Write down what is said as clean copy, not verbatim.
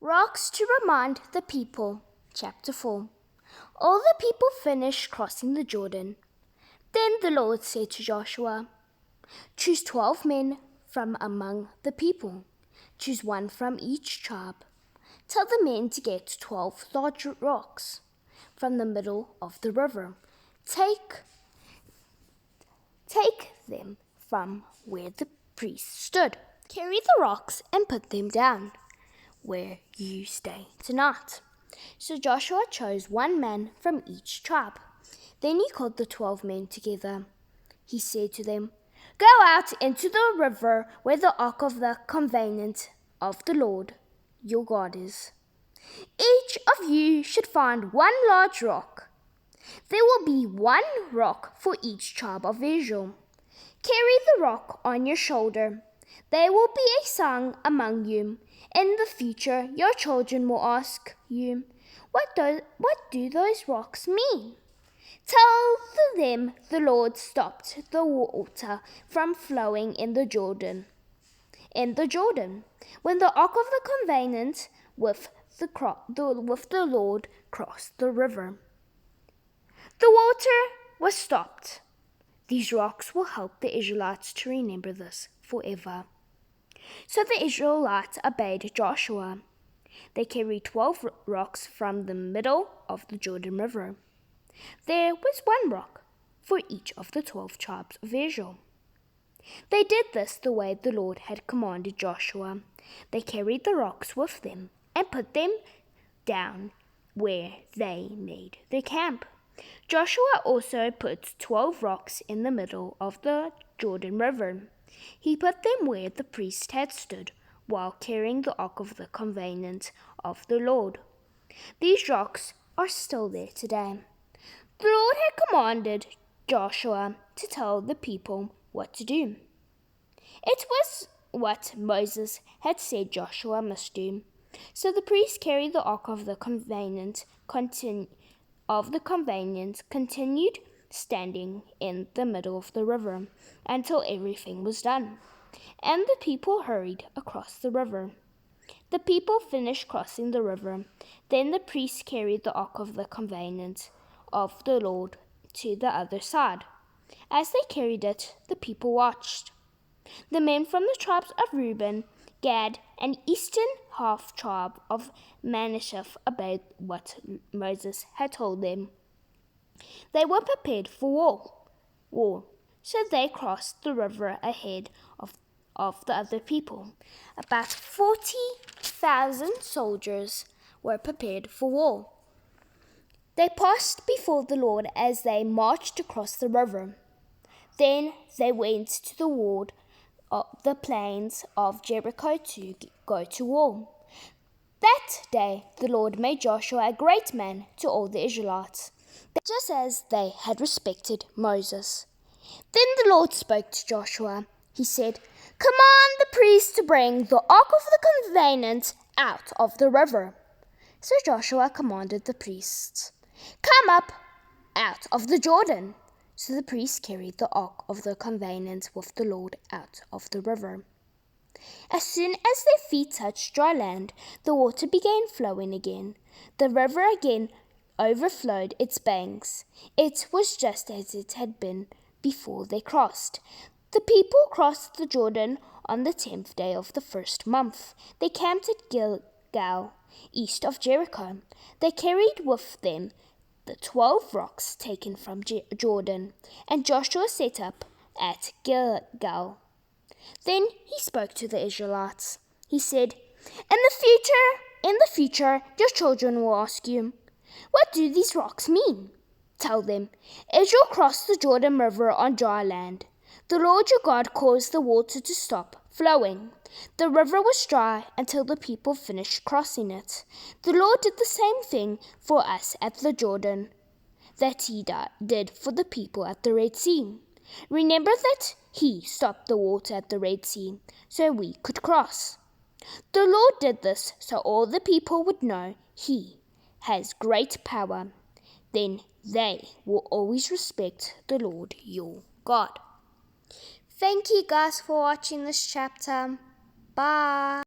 Rocks to remind the people. Chapter 4. All the people finished crossing the Jordan. Then the Lord said to Joshua, "Choose 12 men from among the people. Choose one from each tribe. Tell the men to get 12 large rocks from the middle of the river. Take them from where the priest stood. Carry the rocks and put them down where you stay tonight." So Joshua chose 1 man from each tribe. Then he called the 12 men together. He said to them, "Go out into the river where the ark of the covenant of the Lord your God is. Each of you should find 1 large rock. There will be 1 rock for each tribe of Israel. Carry the rock on your shoulder. There will be a song among you. In the future, your children will ask you, what do those rocks mean? Tell them the Lord stopped the water from flowing in the Jordan, when the ark of the covenant with the Lord crossed the river. The water was stopped. These rocks will help the Israelites to remember this forever." So the Israelites obeyed Joshua. They carried 12 rocks from the middle of the Jordan River. There was 1 rock for each of the 12 tribes of Israel. They did this the way the Lord had commanded Joshua. They carried the rocks with them and put them down where they made their camp. Joshua also put 12 rocks in the middle of the Jordan River. He put them where the priest had stood while carrying the ark of the covenant of the Lord. These rocks are still there today. The Lord had commanded Joshua to tell the people what to do. It was what Moses had said Joshua must do. So the priest carried the ark of the covenant continued standing in the middle of the river until everything was done, and the people hurried across the river. The people finished crossing the river. Then the priest carried the ark of the covenant of the Lord to the other side. As they carried it, the people watched. The men from the tribes of Reuben, Gad, and eastern half tribe of Manasseh obeyed what Moses had told them. They were prepared for war, so they crossed the river ahead of the other people. About 40,000 soldiers were prepared for war. They passed before the Lord as they marched across the river. Then they went to the plains of Jericho to go to war. That day the Lord made Joshua a great man to all the Israelites, just as they had respected Moses. Then the Lord spoke to Joshua. He said, "Command the priests to bring the ark of the covenant out of the river." So Joshua commanded the priests, "Come up out of the Jordan." So the priests carried the ark of the covenant with the Lord out of the river. As soon as their feet touched dry land, the water began flowing again. The river again overflowed its banks. It was just as it had been before they crossed. The people crossed the Jordan on the 10th day of the 1st month. They camped at Gilgal, east of Jericho. They carried with them the 12 rocks taken from Jordan, and Joshua set up at Gilgal. Then he spoke to the Israelites. He said, In the future, your children will ask you, what do these rocks mean? Tell them, Israel crossed the Jordan River on dry land. The Lord your God caused the water to stop flowing. The river was dry until the people finished crossing it. The Lord did the same thing for us at the Jordan that he did for the people at the Red Sea. Remember that he stopped the water at the Red Sea so we could cross. The Lord did this so all the people would know he has great power. Then they will always respect the Lord your God. Thank you guys for watching this chapter. Bye.